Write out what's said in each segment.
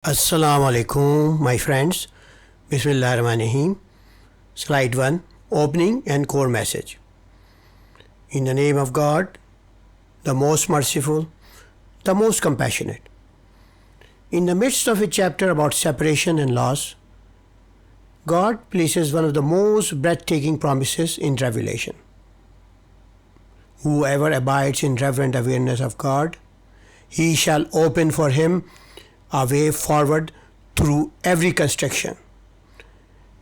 Assalamu alaikum, my friends. Bismillahirrahmanirrahim. Slide 1. Opening and core message. In the name of God, the most merciful, the most compassionate. In the midst of a chapter about separation and loss, God places one of the most breathtaking promises in Revelation. Whoever abides in reverent awareness of God, He shall open for him a way forward through every constriction,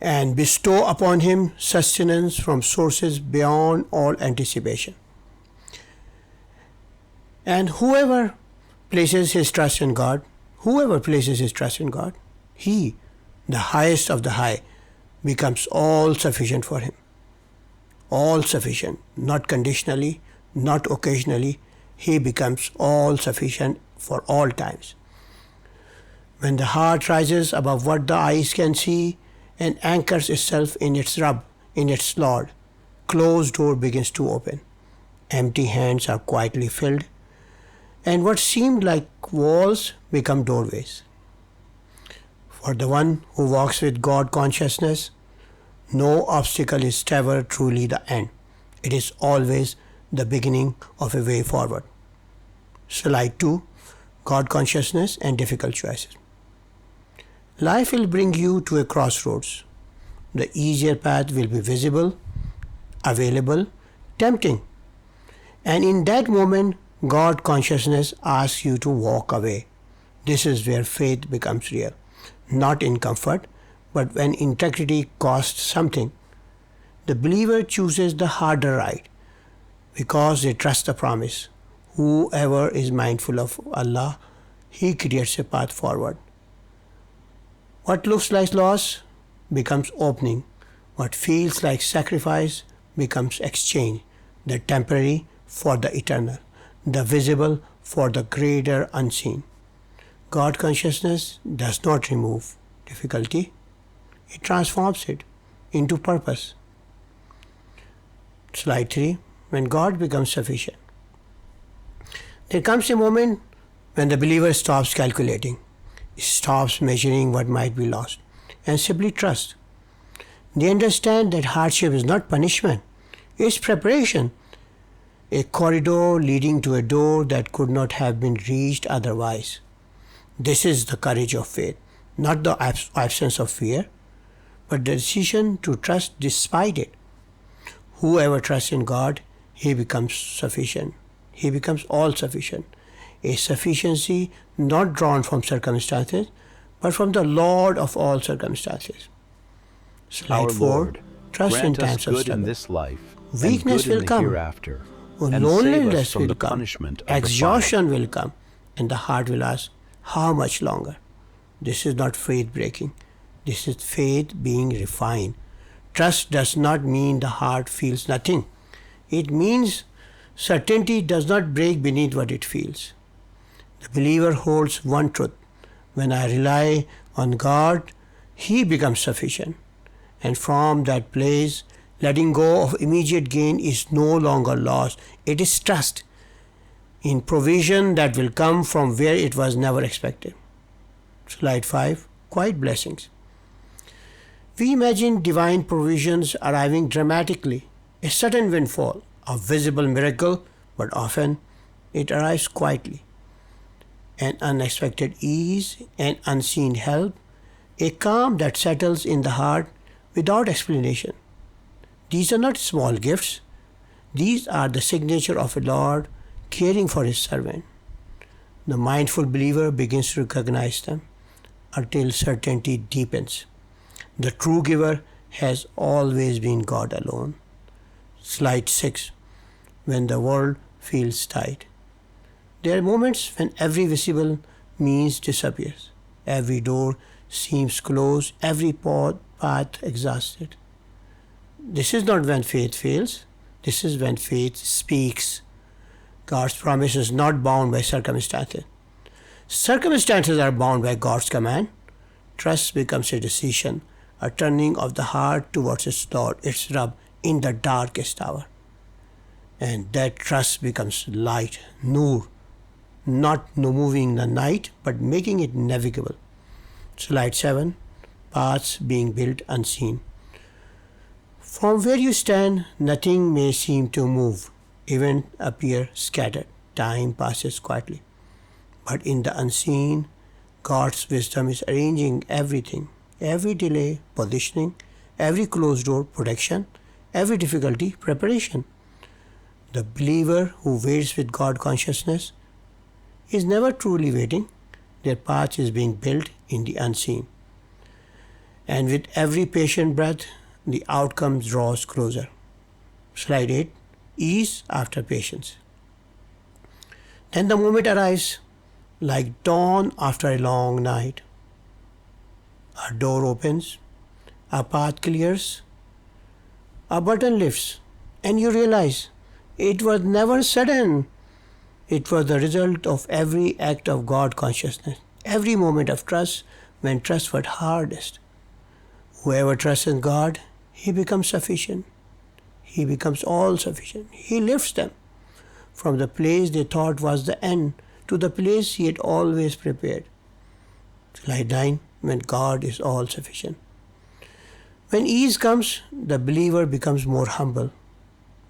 and bestow upon him sustenance from sources beyond all anticipation. And whoever places his trust in God, He, the highest of the high, becomes all sufficient for him. All sufficient, not conditionally, not occasionally. He becomes all sufficient for all times. When the heart rises above what the eyes can see and anchors itself in its Rabb, in its Lord, closed door begins to open. Empty hands are quietly filled, and what seemed like walls become doorways. For the one who walks with God consciousness, no obstacle is ever truly the end. It is always the beginning of a way forward. Slide 2. God consciousness and difficult choices. Life will bring you to a crossroads. The easier path will be visible, available, tempting. And in that moment, God consciousness asks you to walk away. This is where faith becomes real. Not in comfort, but when integrity costs something. The believer chooses the harder ride because they trust the promise. Whoever is mindful of Allah, he creates a path forward. What looks like loss becomes opening. What feels like sacrifice becomes exchange. The temporary for the eternal. The visible for the greater unseen. God consciousness does not remove difficulty. It transforms it into purpose. Slide 3. When God becomes sufficient. There comes a moment when the believer stops calculating, stops measuring what might be lost, and simply trusts. They understand that hardship is not punishment, it's preparation, a corridor leading to a door that could not have been reached otherwise. This is the courage of faith, not the absence of fear, but the decision to trust despite it. Whoever trusts in God, he becomes sufficient. He becomes all sufficient. A sufficiency not drawn from circumstances, but from the Lord of all circumstances. Slide 4. Trust in times of struggle. Weakness will come. Loneliness will come. Exhaustion will come. And the heart will ask, how much longer? This is not faith breaking. This is faith being refined. Trust does not mean the heart feels nothing. It means certainty does not break beneath what it feels. The believer holds one truth. When I rely on God, He becomes sufficient. And from that place, letting go of immediate gain is no longer loss. It is trust in provision that will come from where it was never expected. Slide 5. Quiet blessings. We imagine divine provisions arriving dramatically, a sudden windfall, a visible miracle, but often it arrives quietly. An unexpected ease, an unseen help, a calm that settles in the heart without explanation. These are not small gifts. These are the signature of a Lord caring for His servant. The mindful believer begins to recognize them until certainty deepens. The true giver has always been God alone. Slide 6. When the world feels tight. There are moments when every visible means disappears. Every door seems closed, every path exhausted. This is not when faith fails. This is when faith speaks. God's promise is not bound by circumstances. Circumstances are bound by God's command. Trust becomes a decision, a turning of the heart towards its Lord, its Rabb, in the darkest hour. And that trust becomes light, nur, not moving the night, but making it navigable. Slide 7. Paths being built unseen. From where you stand, nothing may seem to move. Events appear scattered. Time passes quietly. But in the unseen, God's wisdom is arranging everything. Every delay, positioning. Every closed door, protection. Every difficulty, preparation. The believer who waits with God consciousness is never truly waiting. Their path is being built in the unseen. And with every patient breath, the outcome draws closer. Slide 8. Ease after patience. Then the moment arrives, like dawn after a long night. A door opens, a path clears, a button lifts, and you realize it was never sudden. It was the result of every act of God consciousness, every moment of trust when trust was hardest. Whoever trusts in God, he becomes sufficient. He becomes all sufficient. He lifts them from the place they thought was the end to the place he had always prepared. Slide 9. When God is all sufficient. When ease comes, the believer becomes more humble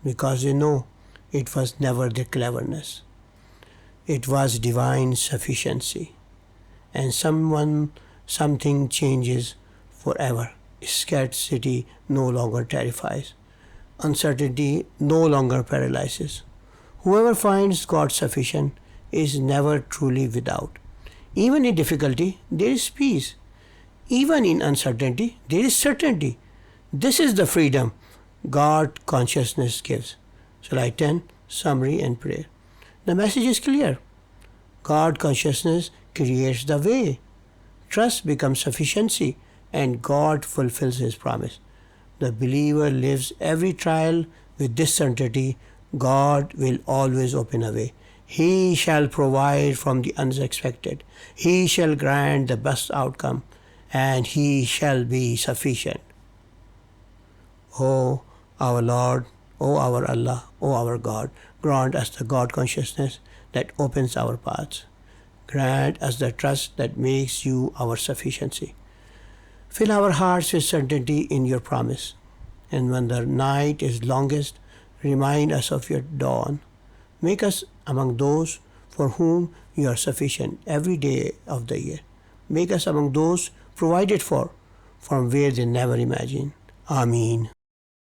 because they know it was never their cleverness. It was divine sufficiency. And something changes forever. Scarcity no longer terrifies. Uncertainty no longer paralyzes. Whoever finds God sufficient is never truly without. Even in difficulty, there is peace. Even in uncertainty, there is certainty. This is the freedom God consciousness gives. Slide 10. Summary and prayer. The message is clear. God consciousness creates the way. Trust becomes sufficiency, and God fulfills His promise. The believer lives every trial with this certainty: God will always open a way. He shall provide from the unexpected. He shall grant the best outcome, and He shall be sufficient. O our Lord, O our Allah, O our God, grant us the God consciousness that opens our paths. Grant us the trust that makes You our sufficiency. Fill our hearts with certainty in Your promise. And when the night is longest, remind us of Your dawn. Make us among those for whom You are sufficient every day of the year. Make us among those provided for from where they never imagined. Ameen.